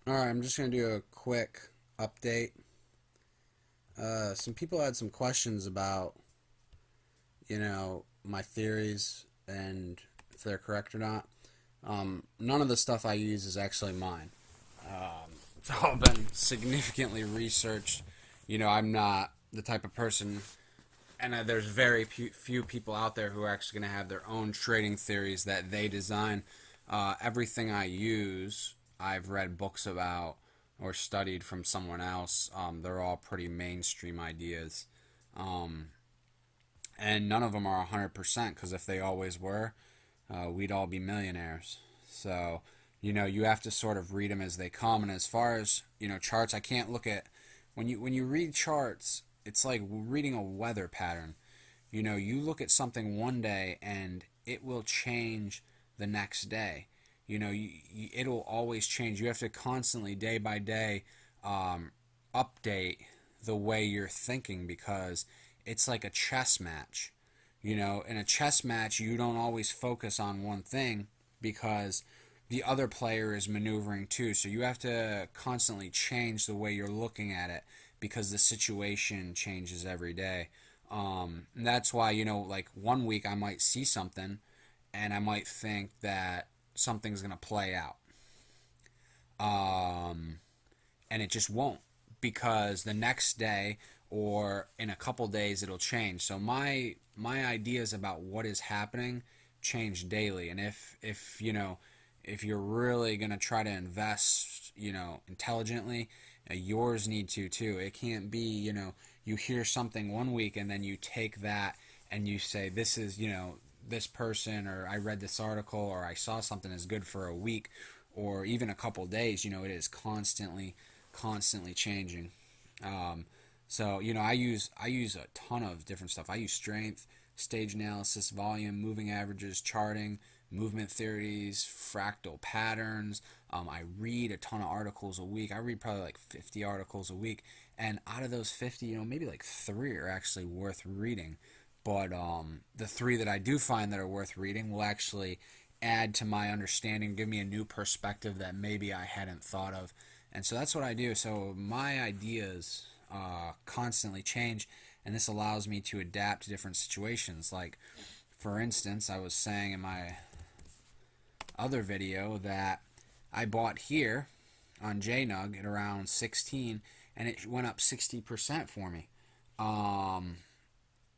Alright, I'm just going to do a quick update. Some people had some questions about, my theories and if they're correct or not. None of the stuff I use is actually mine. It's all been significantly researched. I'm not the type of person, and there's very few people out there who are actually going to have their own trading theories that they design. Everything I use, I've read books about or studied from someone else. They're all pretty mainstream ideas. Um, and none of them are 100% because if they always were, we'd all be millionaires. So, you have to sort of read them as they come. And as far as, charts, I can't look at when you read charts, it's like reading a weather pattern. You look at something one day and it will change the next day. It'll always change. You have to constantly, day by day, update the way you're thinking because it's like a chess match. In a chess match, you don't always focus on one thing because the other player is maneuvering too. So you have to constantly change the way you're looking at it because the situation changes every day. And that's why, like one week I might see something and I might think that something's going to play out. Um, and it just won't because the next day or in a couple days it'll change. So my ideas about what is happening change daily. And if you're really going to try to invest, intelligently, yours need to too. It can't be, you hear something one week and then you take that and you say this is, this person, or I read this article, or I saw something is good for a week or even a couple days. It is constantly changing. So I use a ton of different stuff. I use strength, stage analysis, volume, moving averages, charting, movement theories, fractal patterns. I read a ton of articles a week. I read probably like 50 articles a week, and out of those 50, maybe like three are actually worth reading. But the three that I do find that are worth reading will actually add to my understanding, give me a new perspective that maybe I hadn't thought of. And so that's what I do. So my ideas constantly change, and this allows me to adapt to different situations. Like, for instance, I was saying in my other video that I bought here on JNUG at around 16, and it went up 60% for me. Um,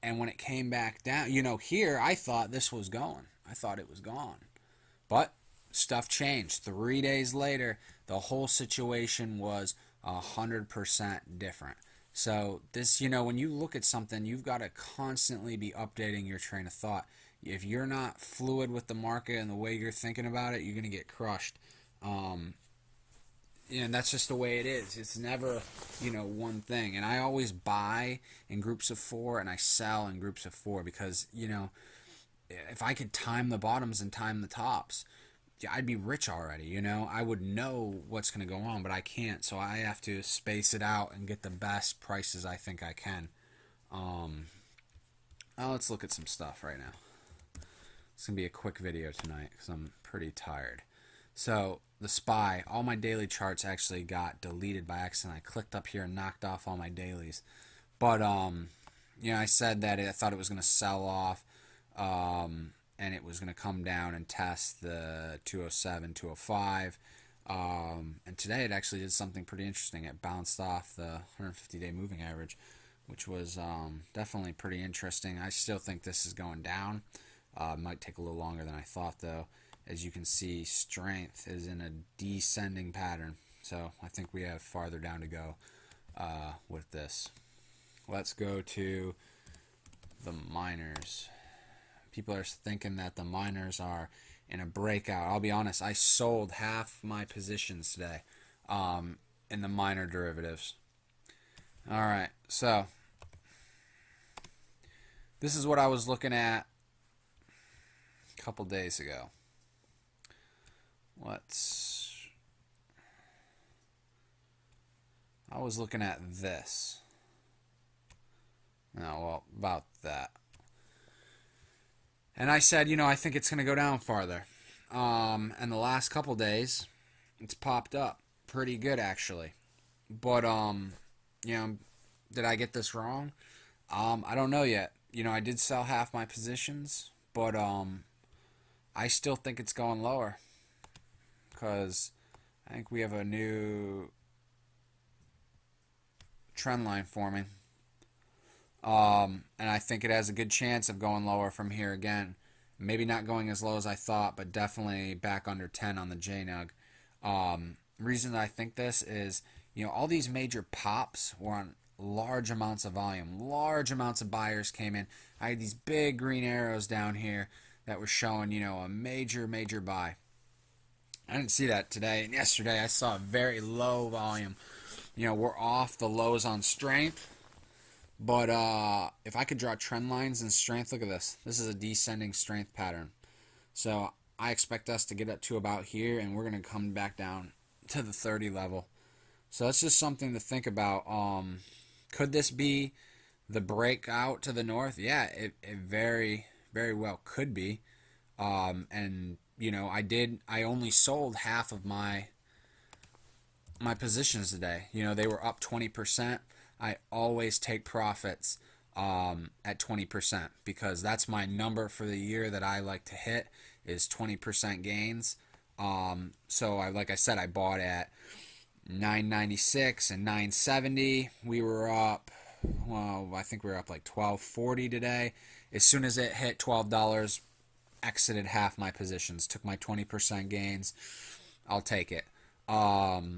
and when it came back down, here I thought this was going. I thought it was gone. But stuff changed. 3 days later, the whole situation was 100% different. So this, when you look at something, you've got to constantly be updating your train of thought. If you're not fluid with the market and the way you're thinking about it, you're going to get crushed. Um, and that's just the way it is. It's never, one thing. And I always buy in groups of four and I sell in groups of four because, if I could time the bottoms and time the tops, yeah, I'd be rich already. I would know what's going to go on, but I can't. So I have to space it out and get the best prices I think I can. Um, Now let's look at some stuff right now. It's going to be a quick video tonight because I'm pretty tired. So the SPY, all my daily charts actually got deleted by accident. I clicked up here and knocked off all my dailies. But I said that I thought it was going to sell off, and it was going to come down and test the 207, 205. And today it actually did something pretty interesting. It bounced off the 150-day moving average, which was definitely pretty interesting. I still think this is going down. It might take a little longer than I thought, though. As you can see, strength is in a descending pattern. So I think we have farther down to go with this. Let's go to the miners. People are thinking that the miners are in a breakout. I'll be honest, I sold half my positions today in the miner derivatives. All right, so this is what I was looking at a couple days ago. I was looking at this. No, well, about that. And I said, I think it's going to go down farther. And the last couple days, it's popped up. pretty good actually. But you know, did I get this wrong? I don't know yet. You know, I did sell half my positions, but I still think it's going lower because I think we have a new trend line forming. And I think it has a good chance of going lower from here again. Maybe not going as low as I thought, but definitely back under 10 on the JNUG. Reason I think this is, you know, all these major pops were on large amounts of volume. Large amounts of buyers came in. I had these big green arrows down here that were showing, you know, a major, major buy. I didn't see that today. And yesterday I saw a very low volume. You know, we're off the lows on strength. But if I could draw trend lines and strength, look at this. This is a descending strength pattern. So I expect us to get up to about here, and we're going to come back down to the 30 level. So that's just something to think about. Could this be the breakout to the north? Yeah, it very, very well could be. And, you know, I only sold half of my positions today. You know, they were up 20%. I always take profits at 20% because that's my number for the year that I like to hit is 20% gains. So like I said, I bought at 996 and 970. We were up, well, I think we were up like 1240 today. As soon as it hit $12, exited half my positions, took my 20% gains. I'll take it. Now,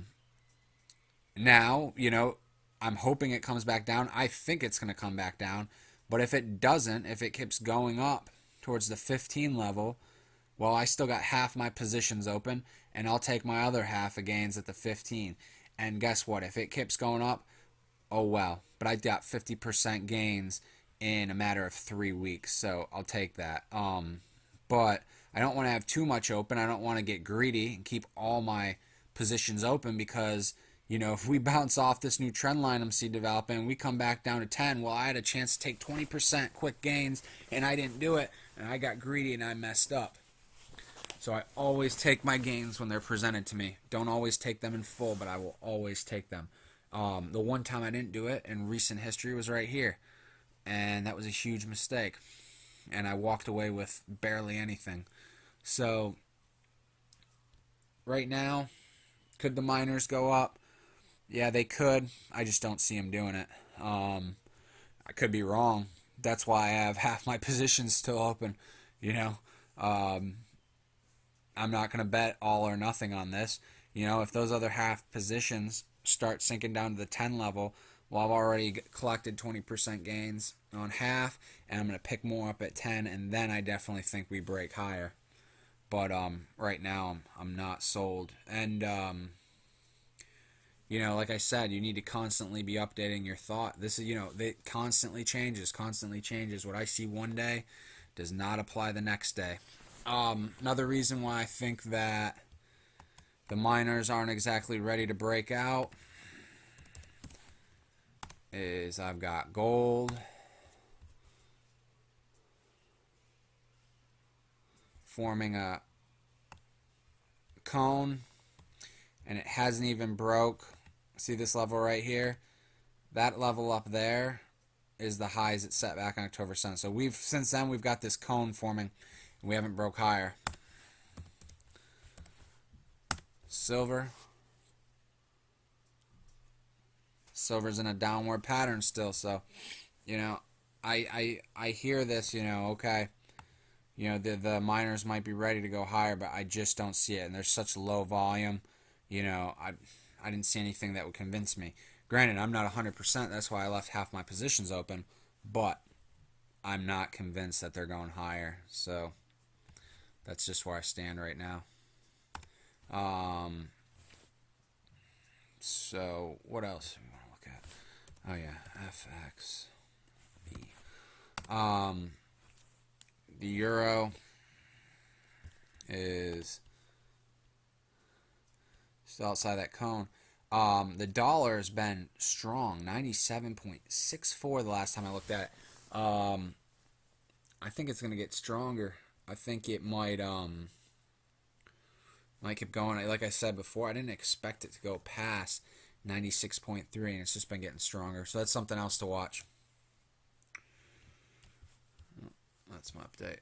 you know, I'm hoping it comes back down. I think it's going to come back down. But if it doesn't, if it keeps going up towards the 15 level, well, I still got half my positions open, and I'll take my other half of gains at the 15. And guess what? If it keeps going up, oh well. But I got 50% gains in a matter of 3 weeks, so I'll take that. But I don't want to have too much open. I don't want to get greedy and keep all my positions open because, you know, if we bounce off this new trend line I'm seeing developing, we come back down to 10, well, I had a chance to take 20% quick gains, and I didn't do it, and I got greedy and I messed up. So I always take my gains when they're presented to me. Don't always take them in full, but I will always take them. The one time I didn't do it in recent history was right here, and that was a huge mistake. And I walked away with barely anything. So right now, could the miners go up? Yeah, they could. I just don't see them doing it. I could be wrong. That's why I have half my positions still open. You know, I'm not going to bet all or nothing on this. You know, if those other half positions start sinking down to the 10 level, well, I've already collected 20% gains on half, and I'm going to pick more up at 10, and then I definitely think we break higher. But right now, I'm not sold. And, you know, like I said, you need to constantly be updating your thought. This is, you know, it constantly changes, constantly changes. What I see one day does not apply the next day. Another reason why I think that the miners aren't exactly ready to break out is I've got gold forming a cone, and it hasn't even broke. See this level right here? That level up there is the highs it set back on October 7th. So since then we've got this cone forming, and we haven't broke higher. Silver's in a downward pattern still, so you know, I hear this, you know, okay, you know, the miners might be ready to go higher, but I just don't see it, and there's such low volume, you know, I didn't see anything that would convince me. Granted, I'm not 100%, that's why I left half my positions open, but I'm not convinced that they're going higher, so that's just where I stand right now. So what else do we want to look at? Oh yeah, FXB. The euro is still outside that cone. The dollar has been strong, 97.64 the last time I looked at it. I think it's going to get stronger. I think it might I kept going. Like I said before, I didn't expect it to go past 96.3, and it's just been getting stronger. So that's something else to watch. That's my update.